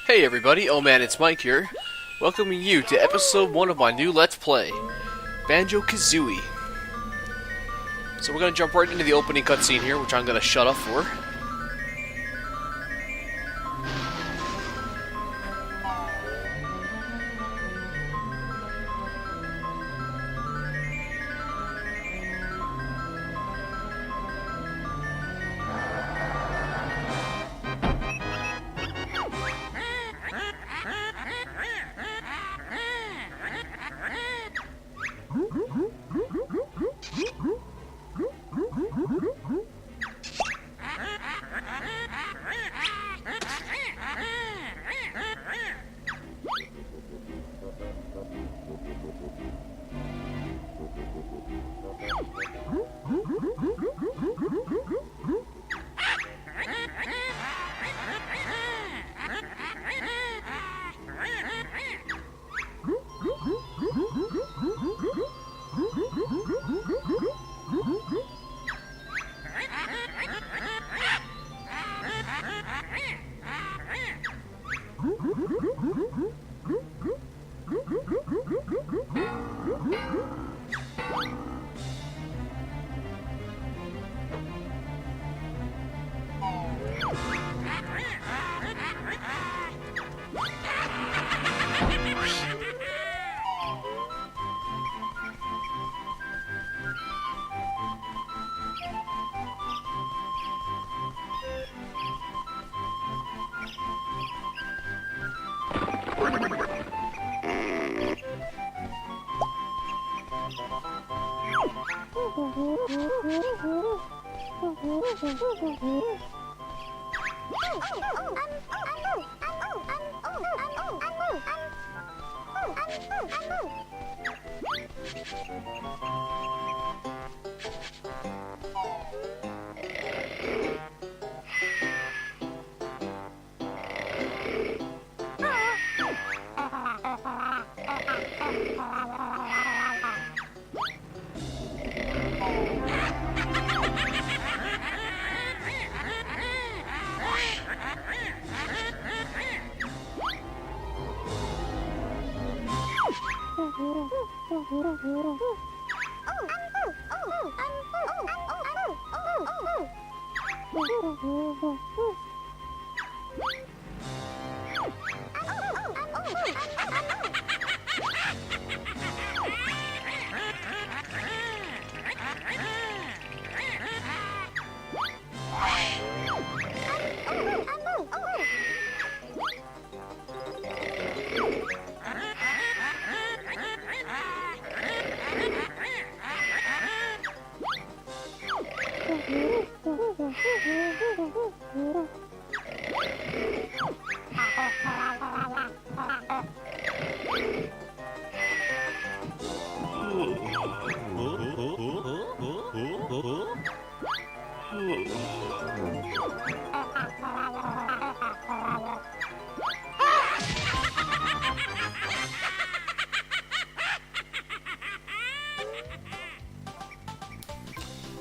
Hey everybody, oh man, it's Mike here, welcoming you to episode 1 of my new Let's Play, Banjo-Kazooie. So we're gonna jump right into the opening cutscene here, which I'm gonna shut up for.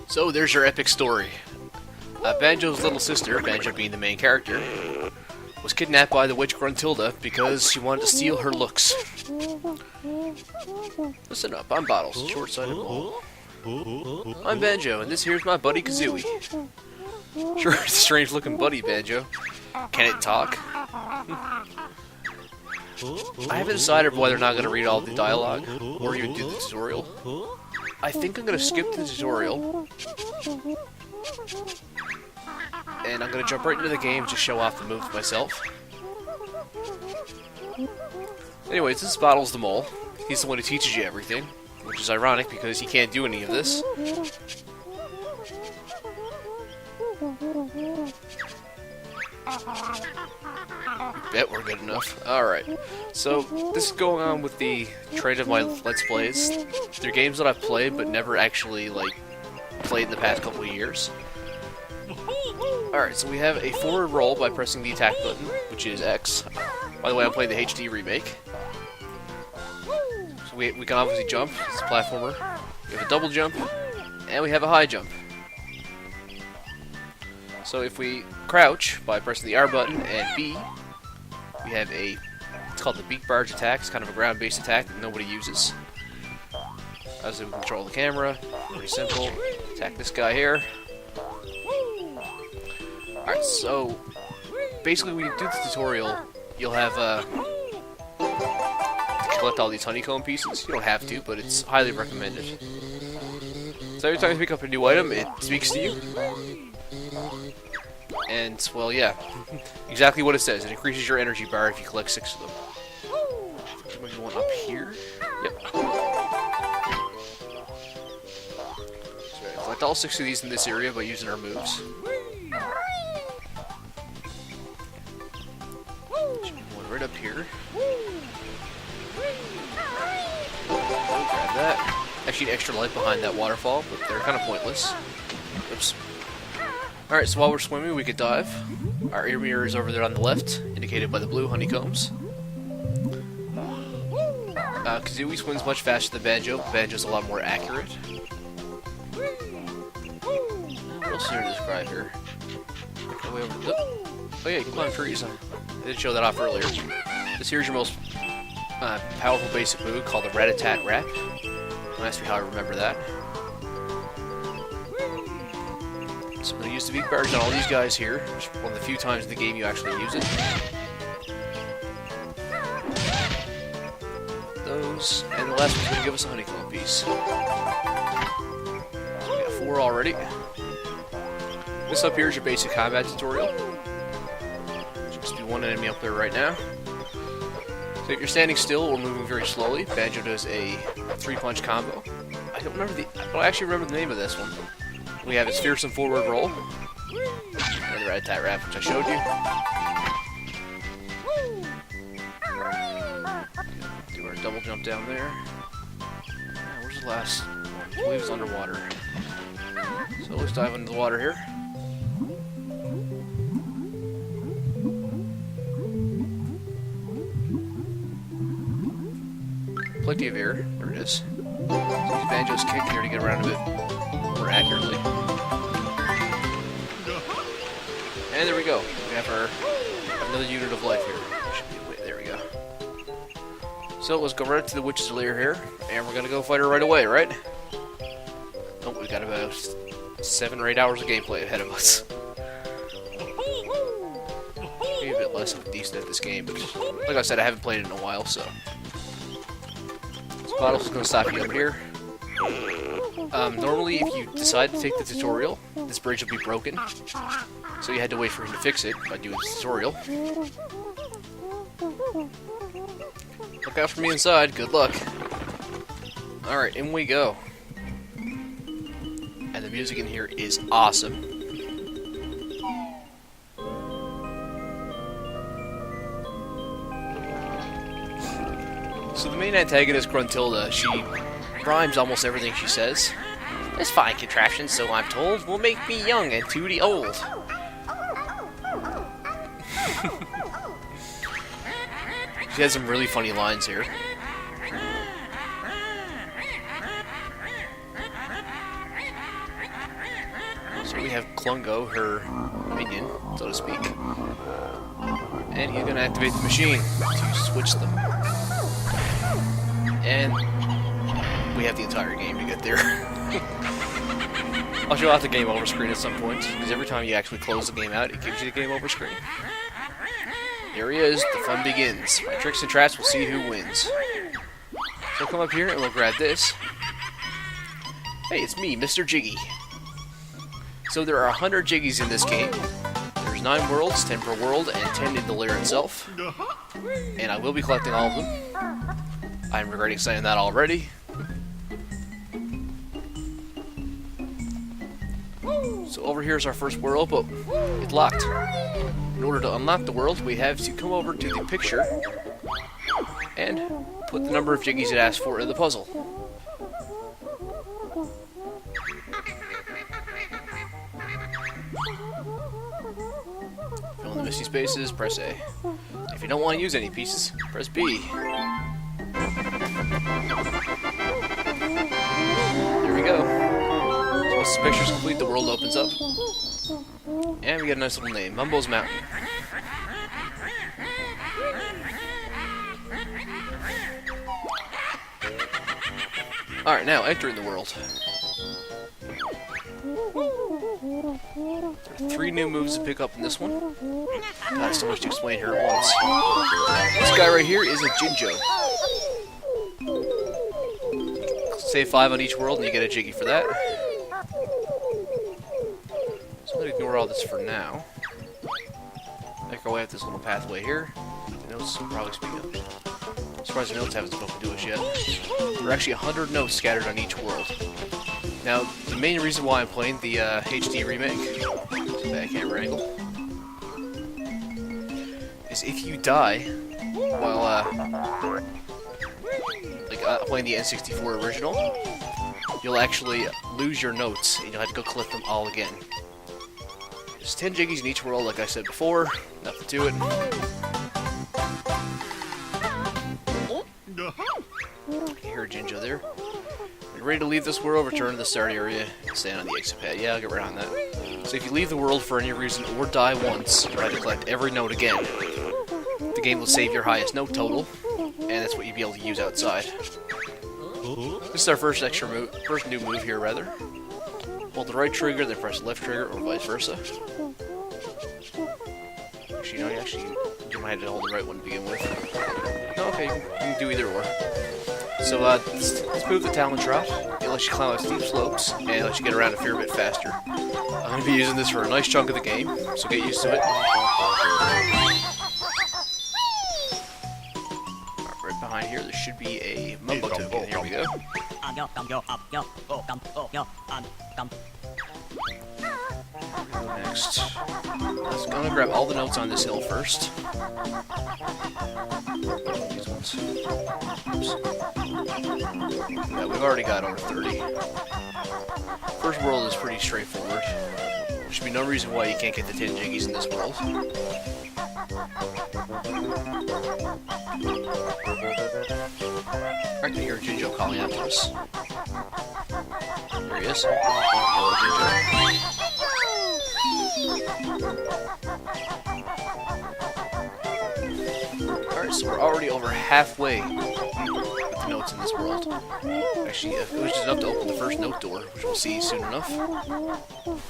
So there's your epic story. Banjo's little sister, Banjo being the main character, was kidnapped by the witch Gruntilda because she wanted to steal her looks. Listen up, I'm Bottles, short-sighted mole. I'm Banjo, and this here's my buddy Kazooie. Sure, it's a strange-looking buddy, Banjo. Can it talk? I haven't decided whether or not I'm going to read all the dialogue, or even do the tutorial. I think I'm going to skip the tutorial, and I'm going to jump right into the game to show off the moves myself. Anyways, this is Bottles the Mole. He's the one who teaches you everything, which is ironic because he can't do any of this. Bet we're good enough. Alright, so this is going on with the trend of my Let's Plays. They're games that I've played but never actually, played in the past couple of years. Alright, so we have a forward roll by pressing the attack button, which is X. By the way, I'm playing the HD remake. So we can obviously jump, it's a platformer. We have a double jump, and we have a high jump. So if we crouch by pressing the R button and B, we have it's called the Beak Barge attack. It's kind of a ground-based attack that nobody uses. As we control the camera, pretty simple. Attack this guy here. Alright, so basically when you do the tutorial, you'll have to collect all these honeycomb pieces. You don't have to, but it's highly recommended. So every time you pick up a new item, it speaks to you. And, well, yeah, exactly what it says. It increases your energy bar if you collect 6 of them. Maybe one up here? Yep. So collect all 6 of these in this area by using our moves. One right up here. Grab that. Actually, an extra light behind that waterfall, but they're kind of pointless. Oops. Alright, so while we're swimming, we could dive. Our ear mirror is over there on the left, indicated by the blue honeycombs. Kazooie swims much faster than Banjo. Banjo's a lot more accurate. What else is there to describe here? Go way over the... Oh yeah, you can climb trees. I did show that off earlier. This here's your most powerful basic move called the Rat-a-tat-rat. Don't ask me how I remember that. So I'm going to use the Beak Barge on all these guys here. It's one of the few times in the game you actually use it. Those, and the last one's going to give us a honeycomb piece. So we got 4 already. This up here is your basic combat tutorial. Just be one enemy up there right now. So if you're standing still or moving very slowly, Banjo does a 3-punch combo. I don't actually remember the name of this one. We have its fearsome forward roll. And the rat-a-tat-rat, which I showed you. Do our double jump down there. Where's the last one? I believe it's underwater. So let's dive into the water here. Plenty of air. There it is. Use Banjo's kick here to get around a bit more accurately. And there we go. We have another unit of life here. There we go. So let's go right to the witch's lair here, and we're gonna go fight her right away, right? Oh, we got about 7 or 8 hours of gameplay ahead of us. Maybe a bit less of decent at this game, but like I said, I haven't played it in a while, so. Bottles is going to stop you up here. Normally, if you decide to take the tutorial, this bridge will be broken. So you had to wait for him to fix it by doing the tutorial. Look out for me inside. Good luck. Alright, in we go. And the music in here is awesome. So the main antagonist, Gruntilda, she rhymes almost everything she says. This fine contraption, so I'm told, will make me young and tooty old. She has some really funny lines here. So we have Klungo, her minion, so to speak. And he's going to activate the machine to switch them. And we have the entire game to get there. I'll show off the game over screen at some point, because every time you actually close the game out, it gives you the game over screen. Here he is, the fun begins. My tricks and traps will see who wins. So come up here and we'll grab this. Hey, it's me, Mr. Jiggy. So there are 100 Jiggies in this game. There's 9 worlds, 10 per world, and 10 in the lair itself. And I will be collecting all of them. I'm regretting saying that already. So over here is our first world, but it's locked. In order to unlock the world, we have to come over to the picture and put the number of Jiggies it asks for in the puzzle. Fill in the missing spaces, press A. If you don't want to use any pieces, press B. There we go. So once the picture's complete, the world opens up. And we get a nice little name, Mumbo's Mountain. Alright, now entering the world. There are 3 new moves to pick up in this one. Not so much to explain here at once. This guy right here is a Jinjo. Save 5 on each world and you get a Jiggy for that. So I'm going to ignore all this for now. Make our way up this little pathway here. The notes will probably speak up. As far as the notes haven't spoken to us yet. There are actually 100 notes scattered on each world. Now, the main reason why I'm playing the HD remake, bad camera angle, is if you die while playing the N64 original, you'll actually lose your notes and you'll have to go collect them all again. There's 10 Jiggies in each world, like I said before. Nothing to it. You hear a Jinjo there. When you're ready to leave this world, return to the start area and stand on the exit pad. Yeah, I'll get around that. So if you leave the world for any reason or die once, or have to collect every note again, the game will save your highest note total, and that's what you'll be able to use outside. This is our first new move here, rather. Hold the right trigger, then press the left trigger, or vice versa. Actually, no, you might have to hold the right one to begin with. No, okay, you can do either or. So, let's move the Talon Trot. It lets you climb up steep slopes, and it lets you get around a fair bit faster. I'm going to be using this for a nice chunk of the game, so get used to it. Right behind here, there should be a Mumbo token. Here we go. Next. Let's gonna grab all the notes on this hill first. These ones. Oops. Yeah, we've already got over 30. First world is pretty straightforward. There should be no reason why you can't get the 10 Jiggies in this world. I can hear a Jinjo calling out to us. There he is. Hello, Jinjo. Alright, so we're already over halfway with the notes in this world. Actually, it was just enough to open the first note door, which we'll see soon enough. Let's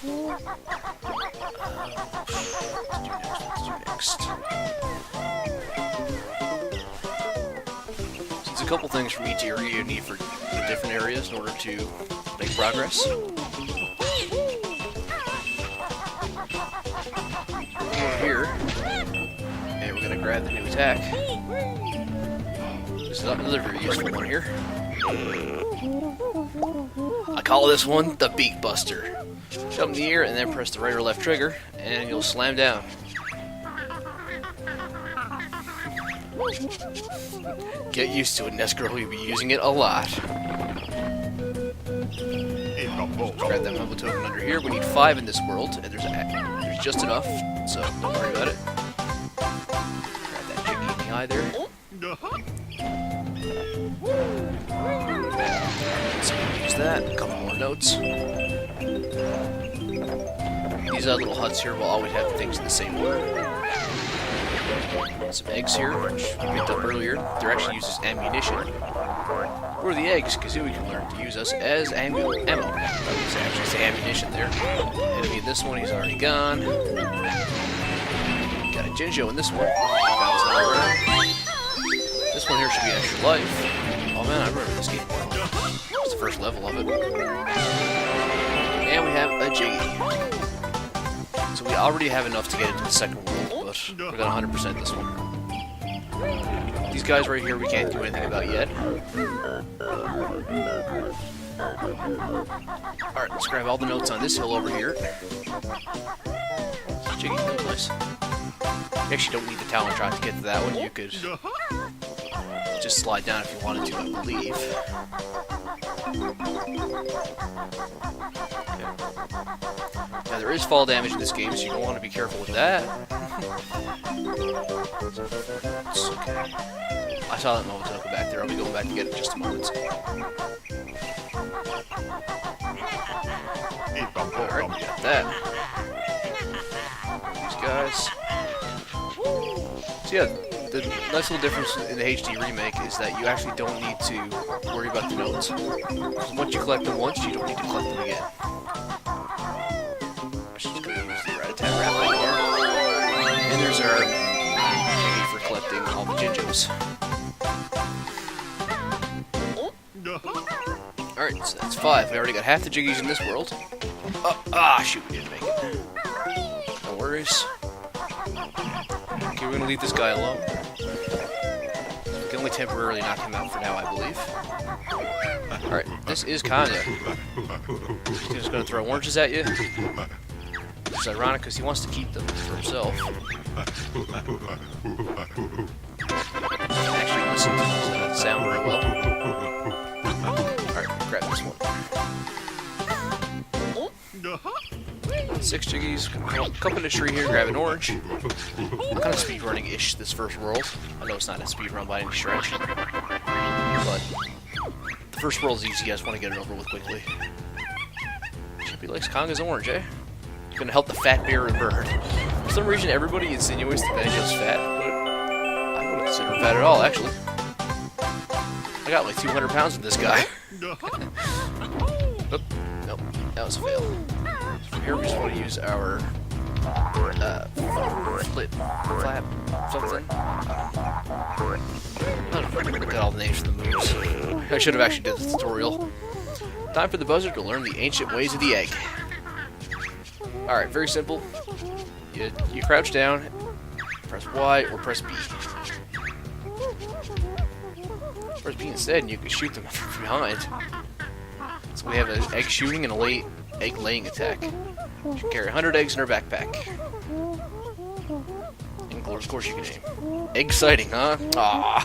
do next. So there's a couple things from each area you need for the different areas in order to make progress. Over here, and we're gonna grab the new attack. This is another very useful one here. I call this one the Beak Buster. Jump in the air and then press the right or left trigger, and you'll slam down. Get used to it, Nesgirl. You'll be using it a lot. Grab that Mumbo token under here. We need 5 in this world, and there's just enough, so don't worry about it. Grab that Jiggy in the eye there. So we'll use that. A couple more notes. These little huts here will always have things in the same order. Some eggs here, which we picked up earlier. They're actually used as ammunition. Or the eggs, Kazooie can learn to use us as ammo. Actually, say ammunition there. Enemy in this one, he's already gone. Got a Jinjo in this one. Bouncing all around. This one here should be extra life. Oh man, I remember this game well. It's the first level of it. And we have a Jiggy. So we already have enough to get into the second world, but we're gonna 100% this one. These guys right here we can't do anything about yet. Alright, let's grab all the notes on this hill over here. Jiggy, that was nice. You actually don't need the Talon Trot to get to that one. You could just slide down if you wanted to, I believe. Okay. Now there is fall damage in this game, so you don't want to be careful with that. It's okay. I saw that Mumbo token back there. I'll be going back to get it in just a moment. Alright, got that. These guys. So yeah, the nice little difference in the HD remake is that you actually don't need to worry about the notes. Once you collect them once, you don't need to collect them again. I'm just going to use the rat-a-tat wrap right here. And there's our ticket for collecting all the Jinjos. Alright, so that's 5. We already got half the Jiggies in this world. Shoot, we didn't make it. No worries. Okay, we're gonna leave this guy alone. We can only temporarily knock him out for now, I believe. Alright, this is Conga. He's just gonna throw oranges at you. Which is ironic because he wants to keep them for himself. Actually, listen to that sound very well. Alright, grab this one. 6 Jiggies, come in a tree here, grab an orange. I'm kind of speedrunning-ish this first world. I know it's not a speedrun by any stretch. But the first world's easy, I just want to get it over with quickly. Chippy likes Conga's orange, eh? Gonna help the fat bear and bird. For some reason, everybody insinuates that Banjo's fat, but I wouldn't consider him fat at all, actually. I got like 200 pounds with this guy. Oop, nope, that was a fail. So from here, we just want to use our flip, flap, something. I don't know, look at all the names for the moves. I should have actually did the tutorial. Time for the buzzard to learn the ancient ways of the egg. Alright, very simple. You crouch down, press Y, or press B. Press B instead, and you can shoot them from behind. So we have an egg shooting and a egg laying attack. She can carry 100 eggs in her backpack. And of course you can aim. Egg sighting, huh? Aww.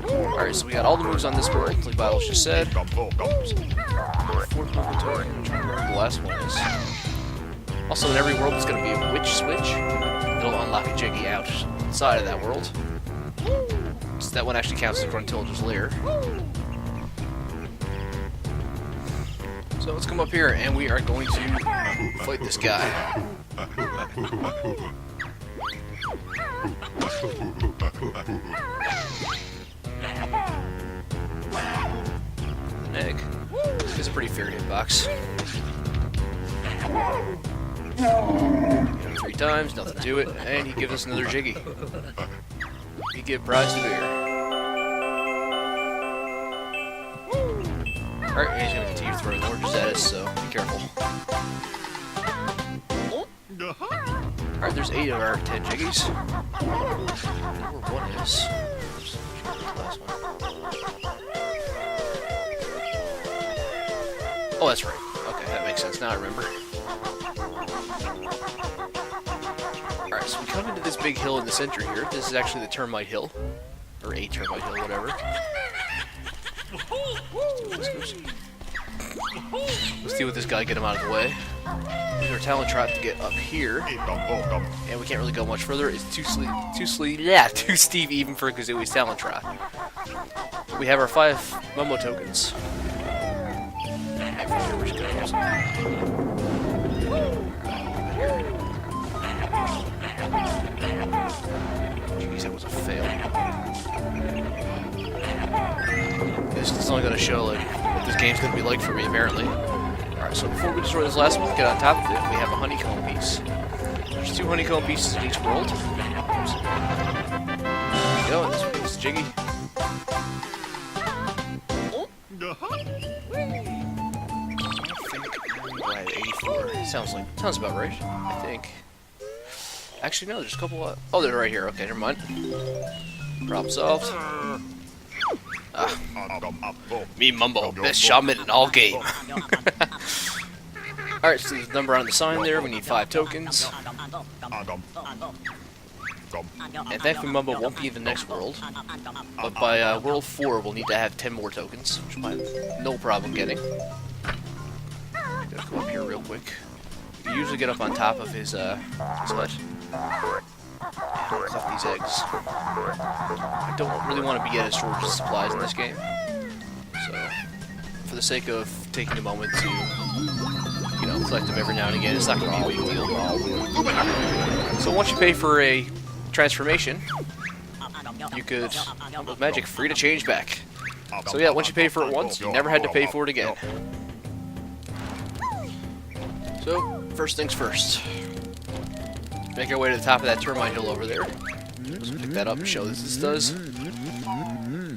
Alright, so we got all the moves on this world, like Battles just said. Fourth movement token, I'm trying to remember what the last one is. Also, in every world, there's going to be a witch switch. It'll unlock a Jiggy outside of that world. So that one actually counts as Gruntilda's Lair. So let's come up here, and we are going to fight this guy. An egg. It's a pretty fair hitbox. Hit him 3 times, nothing to it, and he gives us another Jiggy. You give prize to bear. Alright, he's gonna continue throwing oranges at us, so be careful. Alright, there's 8 of our 10 Jiggies. Where one is. Oh, that's right. Okay, that makes sense. Now I remember. Alright, so we come into this big hill in the center here. This is actually the Termite Hill. Or a Termite Hill, whatever. Let's deal with this guy, get him out of the way. Use our talent trap to get up here. And we can't really go much further. It's too steep even for Kazooie's talent trap. We have our 5 Mumbo tokens. Jeez, that was a fail. This is only going to show like what this game's going to be like for me, apparently. Alright, so before we destroy this last one, get on top of it, we have a honeycomb piece. There's 2 honeycomb pieces in each world. There we go, and this one gives us Jiggy. I think 84. Sounds about right, I think. Actually, no, there's a couple of... Oh, they're right here. Okay, never mind. Problem solved. Me Mumbo, best shaman in all game. Alright, so there's a number on the sign there. We need 5 tokens. And thankfully Mumbo won't be in the next world. But by world 4, we'll need to have 10 more tokens, which I have no problem getting. Gotta go up here real quick. We usually get up on top of his hut. Collect these eggs. I don't really want to be at a storage of supplies in this game. So, for the sake of taking a moment to, you know, collect them every now and again. It's not going to be a big deal. So once you pay for a transformation, you could, with magic, free to change back. So yeah, once you pay for it once, you never had to pay for it again. So, first things first. Make our way to the top of that Termite Hill over there. Let's pick that up and show this does.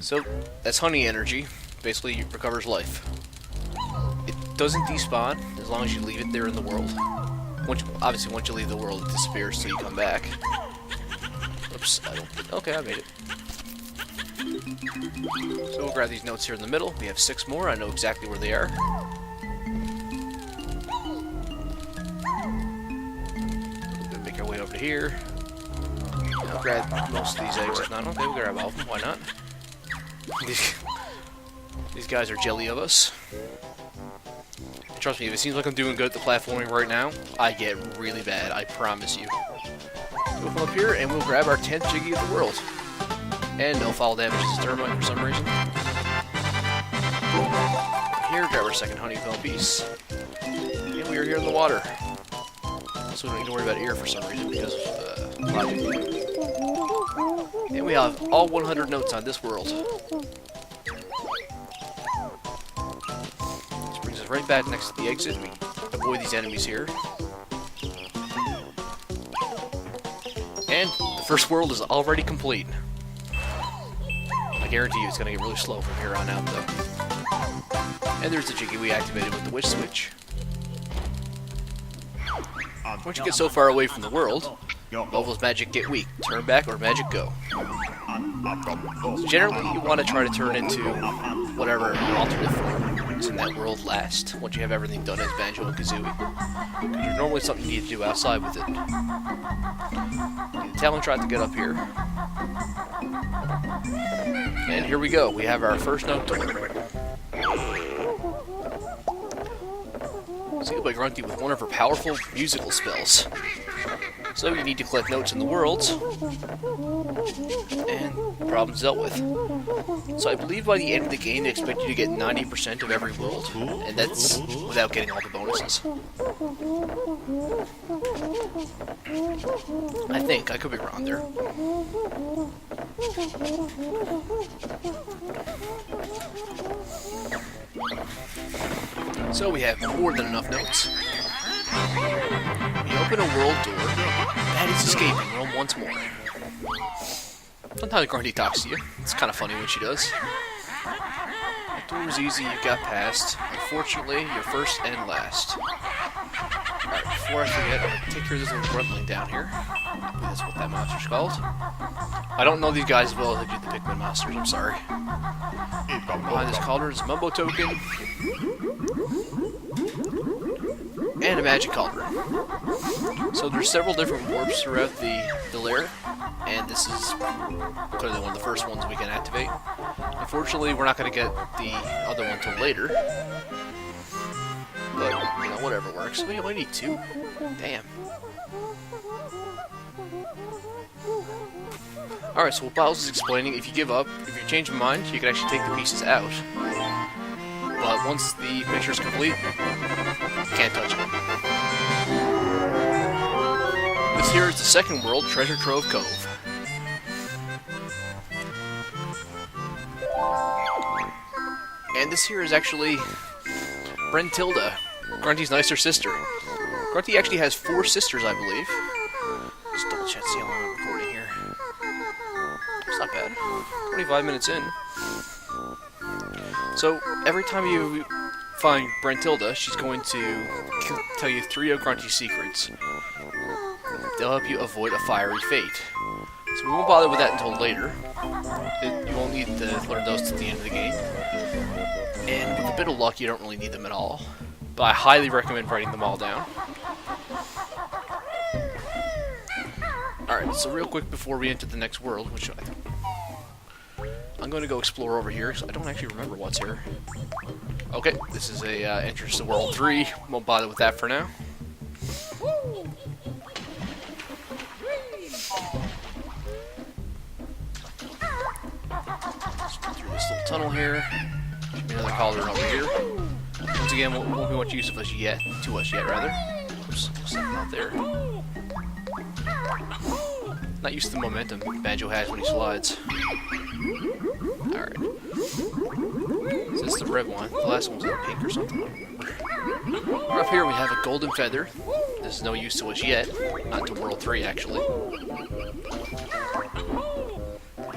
So, that's honey energy. Basically, it recovers life. It doesn't despawn as long as you leave it there in the world. Obviously, once you leave the world, it disappears so you come back. Oops, I don't... Okay, I made it. So we'll grab these notes here in the middle. We have 6 more. I know exactly where they are. We'll make our way over to here. I'll grab most of these eggs. If not, okay, we'll grab all of them. Why not? These guys are jelly of us. Trust me, if it seems like I'm doing good at the platforming right now, I get really bad, I promise you. So we'll come up here and we'll grab our 10th Jiggy of the world. And no fall damage to Termite for some reason. Here, grab our 2nd honeycomb piece. And we are here in the water. So we don't need to worry about air for some reason because of logic. And we have all 100 notes on this world. This brings us right back next to the exit. We avoid these enemies here. And the first world is already complete. I guarantee you it's going to get really slow from here on out, though. And there's the Jiggy we activated with the Wish Switch. Once you get so far away from the world, Bubbles magic get weak. Turn back or magic go. So generally, you want to try to turn into whatever alternate form is in that world last, once you have everything done as Banjo-Kazooie. Because there's normally something you need to do outside with it. The Talon tried to get up here. And here we go. We have our first note door. Sealed by Grunty with one of her powerful musical spells. So you need to collect notes in the worlds, and problems dealt with. So I believe by the end of the game they expect you to get 90% of every world, and that's without getting all the bonuses. I think, I could be wrong there. So we have more than enough notes. We open a world door. That is escaping. Roam once more. Sometimes Grunty talks to you. It's kind of funny when she does. The door is easy. You got past. Unfortunately, you're first and last. Alright, before I forget, I'm going to take care of this little gruntling down here. That's what that monster's called. I don't know these guys as well as I do the Pikmin monsters. I'm sorry. Behind this cauldron is a Mumbo token. And a magic cauldron. So there's several different warps throughout the lair, and this is clearly one of the first ones we can activate. Unfortunately, we're not going to get the other one till later. But, you know, whatever works. We only need 2. Damn. Alright, so what Biles is explaining, if you give up, if you change your mind, you can actually take the pieces out. But once the picture's complete, you can't touch it. This here is the second world, Treasure Trove Cove. And this here is actually Brentilda, Grunty's nicer sister. Grunty actually has 4 sisters, I believe. Just double check, see how long I'm recording here. It's not bad. 25 minutes in. So, every time you find Brentilda, she's going to tell you 3 of Grunty's secrets. They'll help you avoid a fiery fate. So we won't bother with that until later. You won't need to learn those to the end of the game. And with a bit of luck, you don't really need them at all. But I highly recommend writing them all down. Alright, so real quick before we enter the next world, which I'm going to go explore over here, because I don't actually remember what's here. Okay, this is a entrance to World 3. Won't bother with that for now. Let's go through this little tunnel here. Should be another cauldron over here. Once again, won't be much use of us yet. To us yet, rather. Oops, something out there. Not used to the momentum Banjo has when he slides. Alright. Is this the red one? The last one was like pink or something. Up here we have a golden feather. This is no use to us yet. Not to World 3, actually.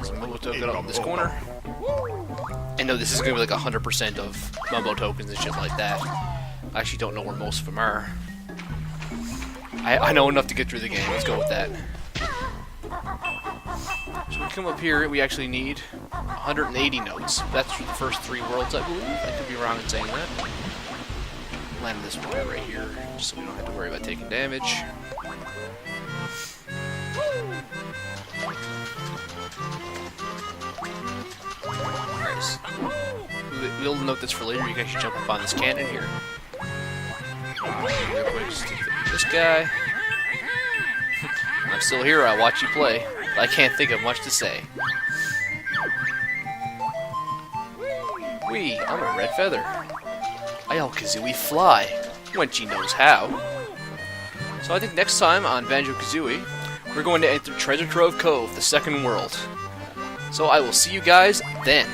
Some Mumbo token up in this corner. And no, this is going to be like 100% of Mumbo tokens and shit like that. I actually don't know where most of them are. I know enough to get through the game. Let's go with that. So we come up here, we actually need 180 notes. That's for the first 3 worlds, I believe. I could be wrong in saying that. Land this one right here, just so we don't have to worry about taking damage. Nice. We'll note this for later. You guys should jump up on this cannon here. Real quick, just take this guy. I'm still here, I watch you play. I can't think of much to say. Wee, I'm a red feather. I'll Kazooie fly, when she knows how. So I think next time on Banjo-Kazooie, we're going to enter Treasure Trove Cove, the second world. So I will see you guys then.